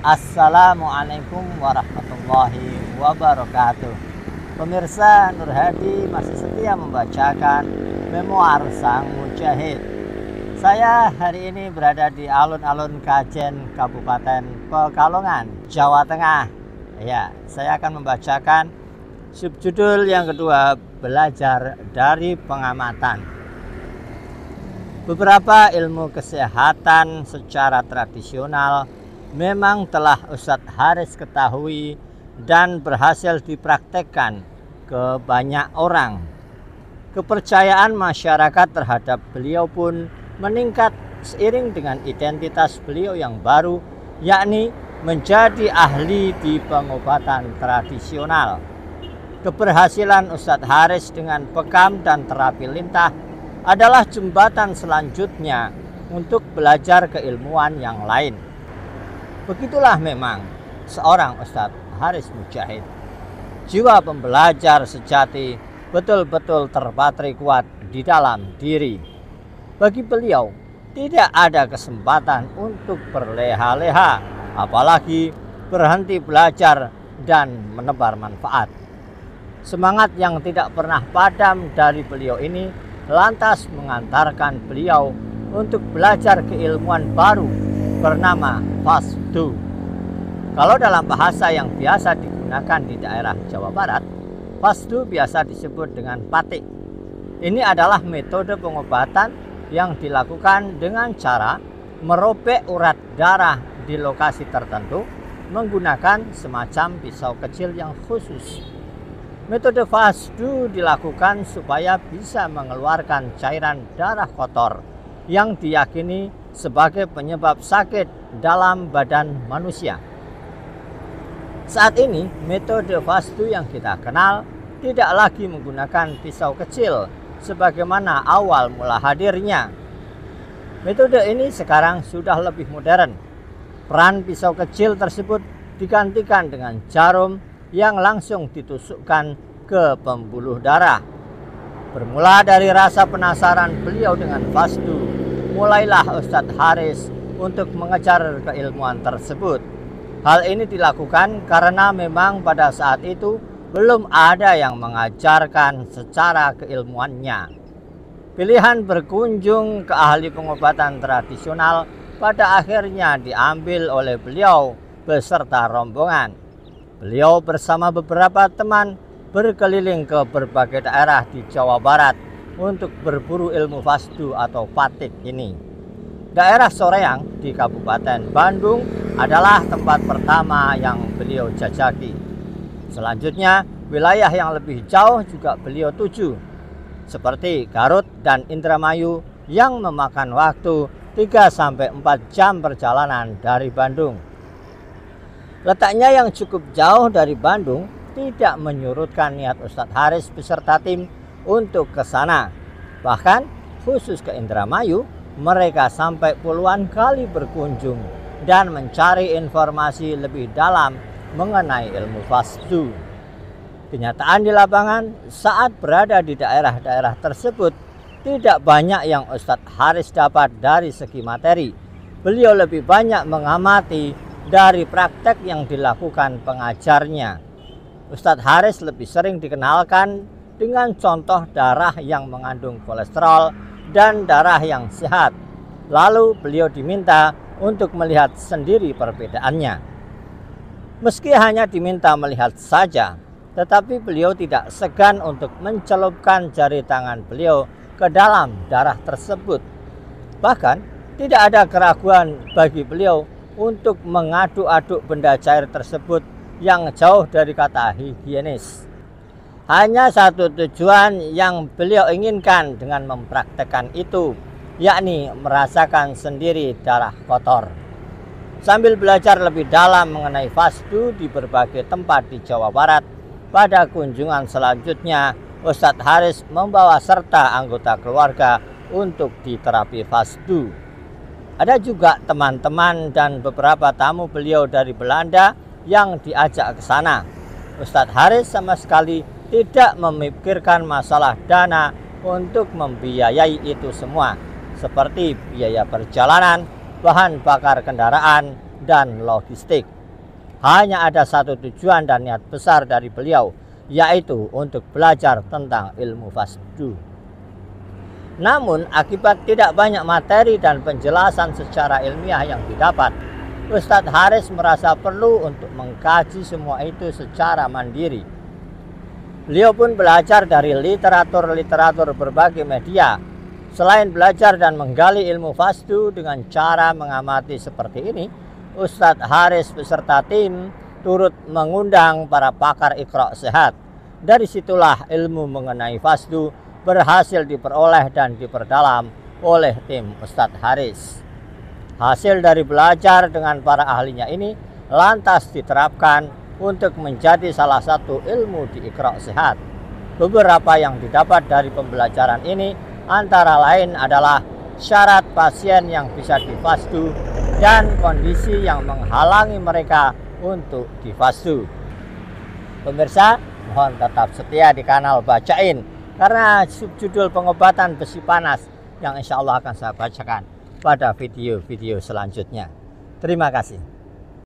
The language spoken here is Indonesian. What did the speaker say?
Assalamualaikum warahmatullahi wabarakatuh. Pemirsa, Nur Hadi masih setia membacakan memoir Sang Mujahid. Saya hari ini berada di alun-alun Kajen, Kabupaten Pekalongan, Jawa Tengah. Ya, saya akan membacakan subjudul yang kedua, belajar dari pengamatan. Beberapa ilmu kesehatan secara tradisional memang telah Ustadz Haris ketahui dan berhasil dipraktekkan ke banyak orang. Kepercayaan masyarakat terhadap beliau pun meningkat seiring dengan identitas beliau yang baru, yakni menjadi ahli di pengobatan tradisional. Keberhasilan Ustadz Haris dengan bekam dan terapi lintah adalah jembatan selanjutnya untuk belajar keilmuan yang lain. Begitulah memang seorang Ustadz Haris Mujahid. Jiwa pembelajar sejati betul-betul terpatri kuat di dalam diri. Bagi beliau tidak ada kesempatan untuk berleha-leha, apalagi berhenti belajar dan menebar manfaat. Semangat yang tidak pernah padam dari beliau ini lantas mengantarkan beliau untuk belajar keilmuan baru bernama Fasdu. Kalau dalam bahasa yang biasa digunakan di daerah Jawa Barat, Fasdu biasa disebut dengan patik. Ini adalah metode pengobatan yang dilakukan dengan cara merobek urat darah di lokasi tertentu menggunakan semacam pisau kecil yang khusus. Metode Fasdu dilakukan supaya bisa mengeluarkan cairan darah kotor yang diyakini sebagai penyebab sakit dalam badan manusia. Saat ini metode Fasdu yang kita kenal tidak lagi menggunakan pisau kecil sebagaimana awal mula hadirnya. Metode ini sekarang sudah lebih modern. Peran pisau kecil tersebut digantikan dengan jarum yang langsung ditusukkan ke pembuluh darah. Bermula dari rasa penasaran beliau dengan Fasdu, mulailah Ustadz Haris untuk mengejar keilmuan tersebut. Hal ini dilakukan karena memang pada saat itu belum ada yang mengajarkan secara keilmuannya. Pilihan berkunjung ke ahli pengobatan tradisional pada akhirnya diambil oleh beliau beserta rombongan. Beliau bersama beberapa teman berkeliling ke berbagai daerah di Jawa Barat untuk berburu ilmu Fasdu atau patik ini. Daerah Soreang di Kabupaten Bandung adalah tempat pertama yang beliau jajaki. Selanjutnya, wilayah yang lebih jauh juga beliau tuju, seperti Garut dan Indramayu yang memakan waktu 3-4 jam perjalanan dari Bandung. Letaknya yang cukup jauh dari Bandung tidak menyurutkan niat Ustadz Haris beserta tim untuk ke sana. Bahkan khusus ke Indramayu, mereka sampai puluhan kali berkunjung dan mencari informasi lebih dalam mengenai ilmu Fasdu. Kenyataan di lapangan saat berada di daerah-daerah tersebut tidak banyak yang Ustadz Haris dapat dari segi materi. Beliau lebih banyak mengamati dari praktek yang dilakukan pengajarnya. Ustadz Haris lebih sering dikenalkan dengan contoh darah yang mengandung kolesterol dan darah yang sehat. Lalu beliau diminta untuk melihat sendiri perbedaannya. Meski hanya diminta melihat saja, tetapi beliau tidak segan untuk mencelupkan jari tangan beliau ke dalam darah tersebut. Bahkan tidak ada keraguan bagi beliau untuk mengaduk-aduk benda cair tersebut yang jauh dari kata higienis. Hanya satu tujuan yang beliau inginkan dengan mempraktekkan itu, yakni merasakan sendiri darah kotor. Sambil belajar lebih dalam mengenai Fasdu di berbagai tempat di Jawa Barat, pada kunjungan selanjutnya Ustadz Haris membawa serta anggota keluarga untuk diterapi Fasdu. Ada juga teman-teman dan beberapa tamu beliau dari Belanda yang diajak ke sana. Ustadz Haris sama sekali tidak memikirkan masalah dana untuk membiayai itu semua, seperti biaya perjalanan, bahan bakar kendaraan, dan logistik. hanya ada satu tujuan dan niat besar dari beliau, yaitu untuk belajar tentang ilmu fasdu. Namun akibat tidak banyak materi dan penjelasan secara ilmiah yang didapat, Ustadz Haris merasa perlu untuk mengkaji semua itu secara mandiri. Beliau pun belajar dari literatur berbagai media. Selain belajar dan menggali ilmu fasdu dengan cara mengamati seperti ini, Ustadz Haris beserta tim turut mengundang para pakar Iqra Sehat. Dari situlah ilmu mengenai fasdu berhasil diperoleh dan diperdalam oleh tim Ustadz Haris. Hasil dari belajar dengan para ahlinya ini lantas diterapkan untuk menjadi salah satu ilmu di Iqra Sehat. Beberapa yang didapat dari pembelajaran ini antara lain adalah syarat pasien yang bisa difasdu dan kondisi yang menghalangi mereka untuk difasdu. Pemirsa, mohon tetap setia di kanal Bacain, karena subjudul pengobatan besi panas yang insya Allah akan saya bacakan pada video-video selanjutnya. Terima kasih.